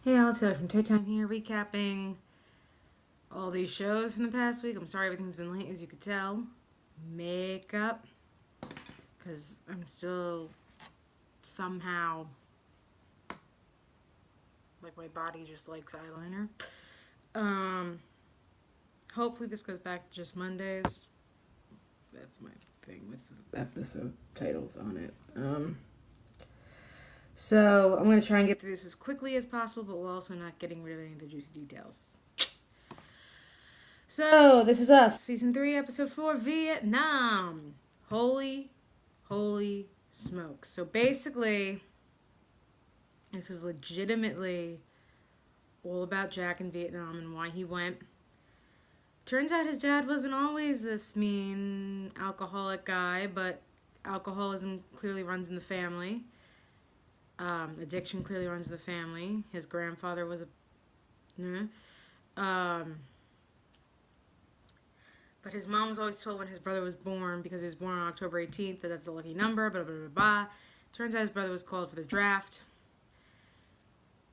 Hey, all, Taylor from Time here, recapping all these shows from the past week. I'm sorry everything's been late, as you could tell. Makeup, because I'm still somehow, like, my body just likes eyeliner. Um, Hopefully this goes back to just Mondays. That's my thing with the episode titles on it. So I'm going to try and get through this as quickly as possible, but we're also not getting rid of any of the juicy details. So, this is us, Season 3, Episode 4, Vietnam. Holy smokes. So, basically, this is legitimately all about Jack in Vietnam and why he went. Turns out his dad wasn't always this mean, alcoholic guy, but alcoholism clearly runs in the family. Addiction clearly runs in the family. His grandfather was a. But his mom was always told when his brother was born, because he was born on October 18th, that that's a lucky number, blah, blah, blah, blah. Turns out his brother was called for the draft.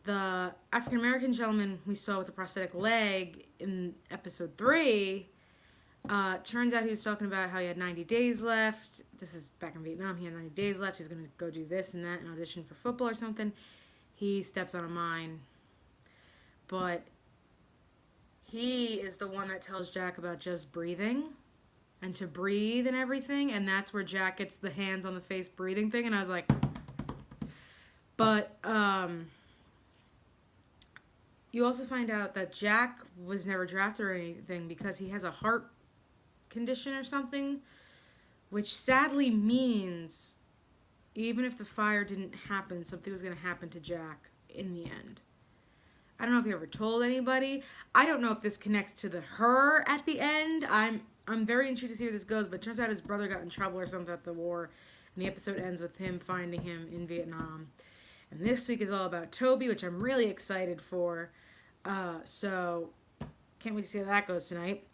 The African American gentleman we saw with the prosthetic leg in episode 3, turns out he was talking about how he had 90 days left. This is back in Vietnam. He had 90 days left. He was going to go do this and that and audition for football or something. He steps on a mine. But he is the one that tells Jack about just breathing and to breathe and everything. And that's where Jack gets the hands on the face breathing thing. And I was like, but you also find out that Jack was never drafted or anything because he has a heart condition or something, which sadly means even if the fire didn't happen, something was going to happen to Jack in the end. I don't know if he ever told anybody. I don't know if this connects to her at the end. I'm very interested to see where this goes, but it turns out his brother got in trouble or something at the war, and the episode ends with him finding him in Vietnam. And this week is all about Toby, which I'm really excited for. So can't wait to see how that goes tonight.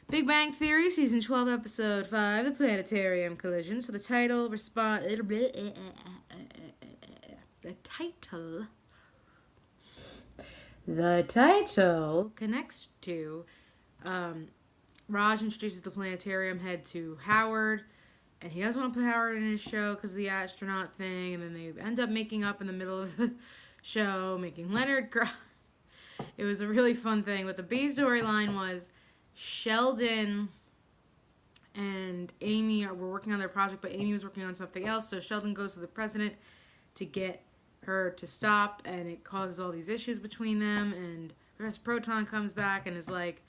Big Bang Theory, Season 12, Episode 5, The Planetarium Collision. So the title The title connects to Raj introduces the planetarium head to Howard, and he doesn't want to put Howard in his show because of the astronaut thing, and then they end up making up in the middle of the show, making Leonard cry. It was a really fun thing. But the B storyline was Sheldon and Amy were working on their project, but Amy was working on something else, so Sheldon goes to the president to get her to stop, and it causes all these issues between them, and Professor Proton comes back and is like,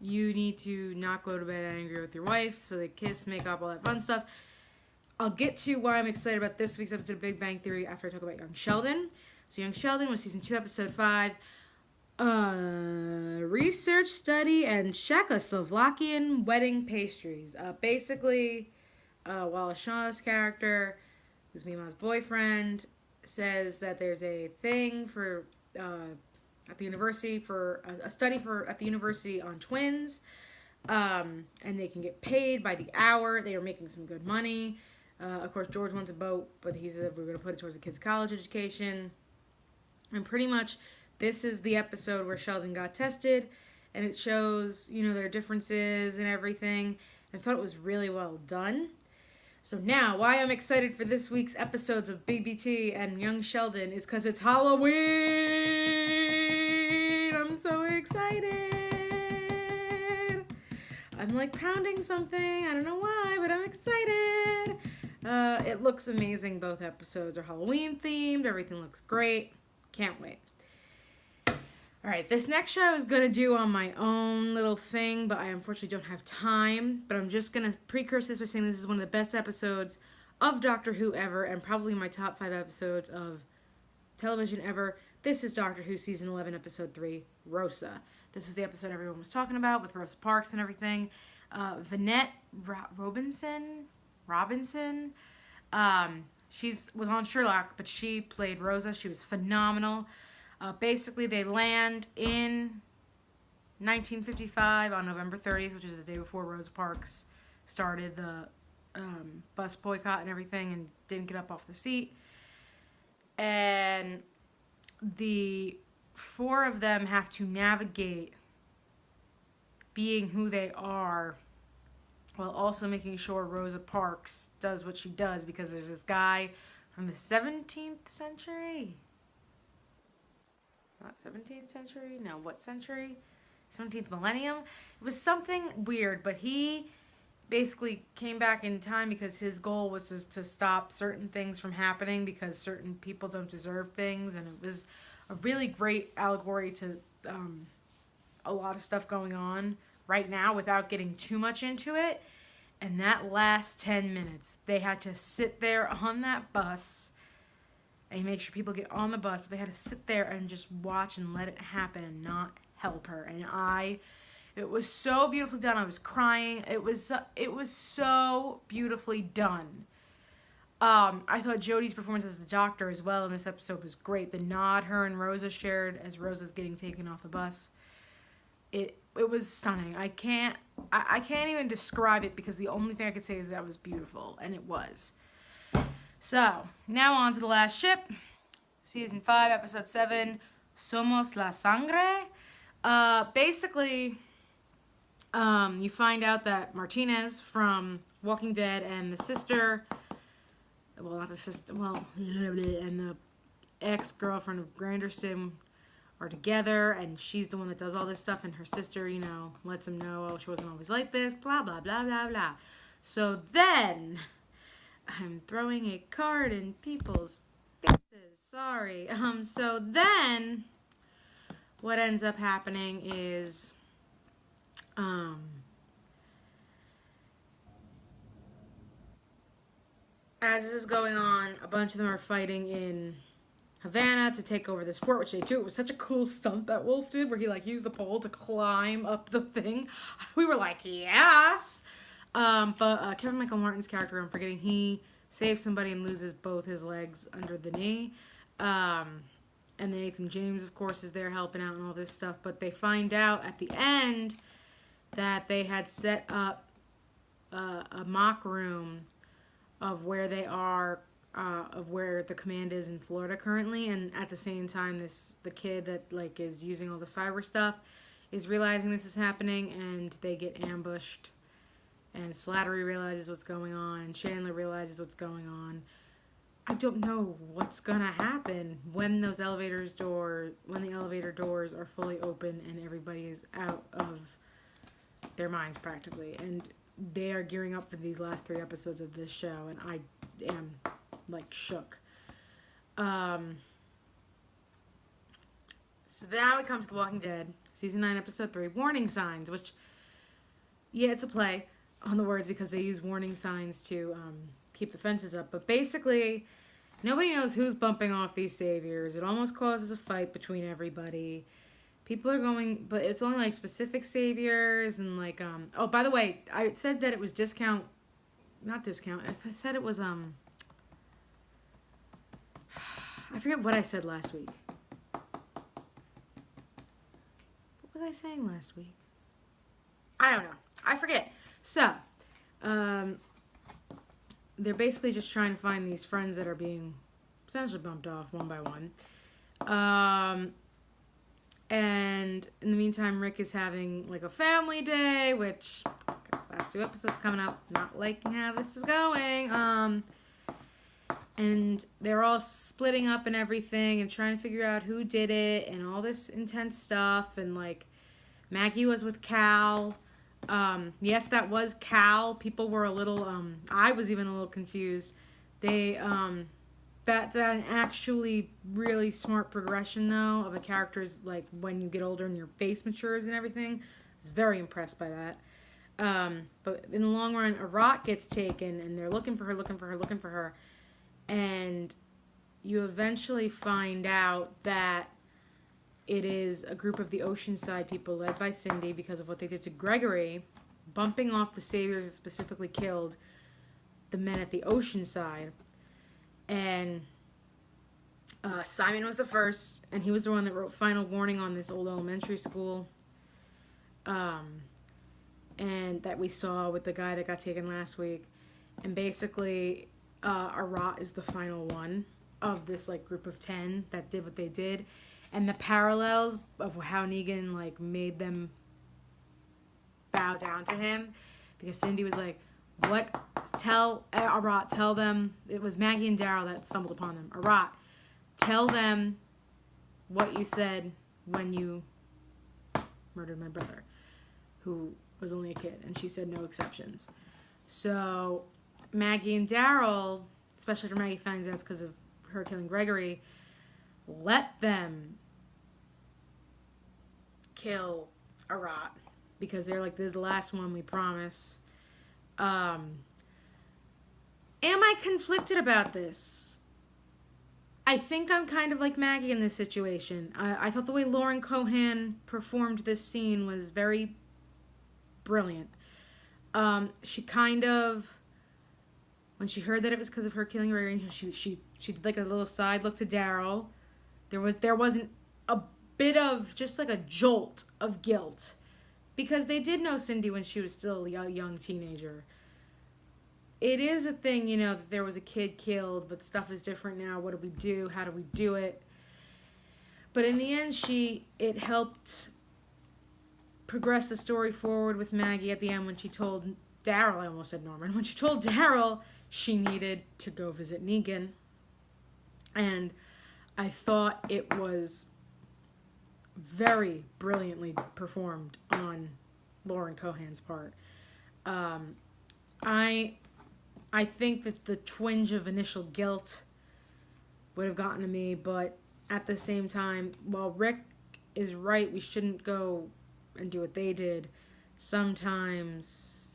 you need to not go to bed angry with your wife. So they kiss, make up, all that fun stuff. I'll get to why I'm excited about this week's episode of Big Bang Theory after I talk about Young Sheldon. So Young Sheldon was Season 2, Episode 5. Research, study, and Czechoslovakian wedding pastries. Basically, Wallace Shaw's character, who's Mima's boyfriend, says that there's a thing for at the university for a study for at the university on twins, and they can get paid by the hour. They are making some good money. Of course, George wants a boat, but he said we're going to put it towards the kids' college education. And pretty much, this is the episode where Sheldon got tested, and it shows their differences and everything. I thought it was really well done. So now, why I'm excited for this week's episodes of BBT and Young Sheldon is because it's Halloween! I'm so excited! I'm like pounding something. I don't know why, but I'm excited! It looks amazing. Both episodes are Halloween themed. Everything looks great. Can't wait. Alright, this next show I was going to do on my own little thing, but I unfortunately don't have time. But I'm just going to precurse this by saying this is one of the best episodes of Doctor Who ever, and probably my top 5 episodes of television ever. This is Doctor Who Season 11, Episode 3, Rosa. This was the episode everyone was talking about with Rosa Parks and everything. Vanette Robinson? She was on Sherlock, but she played Rosa. She was phenomenal. Basically, they land in 1955 on November 30th, which is the day before Rosa Parks started the bus boycott and everything and didn't get up off the seat. And the four of them have to navigate being who they are while also making sure Rosa Parks does what she does, because there's this guy from the 17th century. Not 17th century? No, what century? 17th millennium? It was something weird, but he basically came back in time because his goal was to stop certain things from happening because certain people don't deserve things, and it was a really great allegory to a lot of stuff going on right now without getting too much into it. And that last 10 minutes, they had to sit there on that bus and make sure people get on the bus, but they had to sit there and just watch and let it happen and not help her. And it was so beautifully done. I was crying. It was so beautifully done. I thought Jodie's performance as the doctor as well in this episode was great. The nod her and Rosa shared as Rosa's getting taken off the bus, it was stunning. I can't even describe it, because the only thing I could say is that was beautiful, and it was. So now on to the last ship, season 5, episode 7, Somos la Sangre. Basically, you find out that Martinez from Walking Dead and the sister, well, not the sister, well, and the ex-girlfriend of Granderson are together, and she's the one that does all this stuff, and her sister, lets him know, oh, she wasn't always like this, blah, blah, blah, blah, blah. So then, I'm throwing a card in people's faces, sorry. So then, what ends up happening is, as this is going on, a bunch of them are fighting in Havana to take over this fort, which they do. It was such a cool stunt that Wolf did, where he used the pole to climb up the thing. We were like, yes. But Kevin Michael Martin's character, I'm forgetting, he saves somebody and loses both his legs under the knee. And then Nathan James, of course, is there helping out and all this stuff. But they find out at the end that they had set up a mock room of where they are, of where the command is in Florida currently, and at the same time, the kid that is using all the cyber stuff is realizing this is happening, and they get ambushed. And Slattery realizes what's going on, and Chandler realizes what's going on. I don't know what's gonna happen when the elevator doors are fully open and everybody is out of their minds practically, and they are gearing up for these last 3 episodes of this show, and I am shook. So now it comes to The Walking Dead, season 9, episode 3, warning signs, which, yeah, it's a play on the words because they use warning signs to keep the fences up. But basically, nobody knows who's bumping off these saviors. It almost causes a fight between everybody. People are going, but it's only specific saviors and oh, by the way, I said that it was not discount. I said it was I forget what I said last week. What was I saying last week? I don't know. I forget. So, they're basically just trying to find these friends that are being essentially bumped off one by one. And in the meantime, Rick is having a family day, which last 2 episodes coming up, not liking how this is going. And they're all splitting up and everything and trying to figure out who did it and all this intense stuff. And Maggie was with Cal. Yes, that was Cal. People were a little, I was even a little confused. That's an actually really smart progression, though, of a character's, when you get older and your face matures and everything. I was very impressed by that. But in the long run, Arat gets taken, and they're looking for her. And you eventually find out that it is a group of the Oceanside people led by Cindy because of what they did to Gregory, bumping off the saviors that specifically killed the men at the Oceanside. And Simon was the first, and he was the one that wrote Final Warning on this old elementary school. And that we saw with the guy that got taken last week. And basically, Arat is the final one. of this like group of 10 that did what they did, and the parallels of how Negan like made them bow down to him, because Cindy was like, what, tell Arat, tell them, it was Maggie and Daryl that stumbled upon them. Arat, tell them what you said when you murdered my brother, who was only a kid. And she said no exceptions. So Maggie and Daryl, especially after Maggie finds out it's because of her killing Gregory, let them kill Arat, because they're like, this is the last one, we promise. Am I conflicted about this? I think I'm kind of like Maggie in this situation. I thought the way Lauren Cohan performed this scene was very brilliant. She kind of, when she heard that it was because of her killing Gregory, she did like a little side look to Daryl. There wasn't a bit of just like a jolt of guilt, because they did know Cindy when she was still a young teenager. It is a thing, you know, that there was a kid killed, but stuff is different now. What do we do? How do we do it? But in the end, it helped progress the story forward with Maggie at the end when she told Daryl, I almost said Norman, when she told Daryl she needed to go visit Negan. And I thought it was very brilliantly performed on Lauren Cohan's part. I think that the twinge of initial guilt would have gotten to me, but at the same time, while Rick is right, we shouldn't go and do what they did. Sometimes,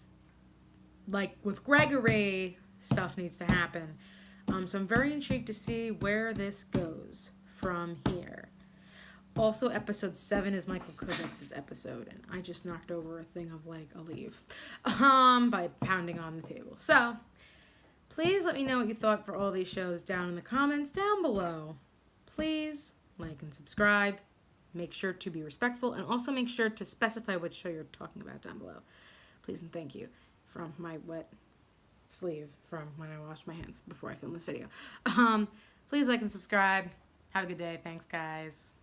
like with Gregory, stuff needs to happen. So I'm very intrigued to see where this goes from here. Also, episode 7 is Michael Kovacs' episode, and I just knocked over a thing of like a leaf by pounding on the table. So please let me know what you thought for all these shows down in the comments down below. Please like and subscribe. Make sure to be respectful, and also make sure to specify which show you're talking about down below. Please and thank you, from my wet sleeve from when I washed my hands before I filmed this video. Please like and subscribe. Have a good day. Thanks, guys.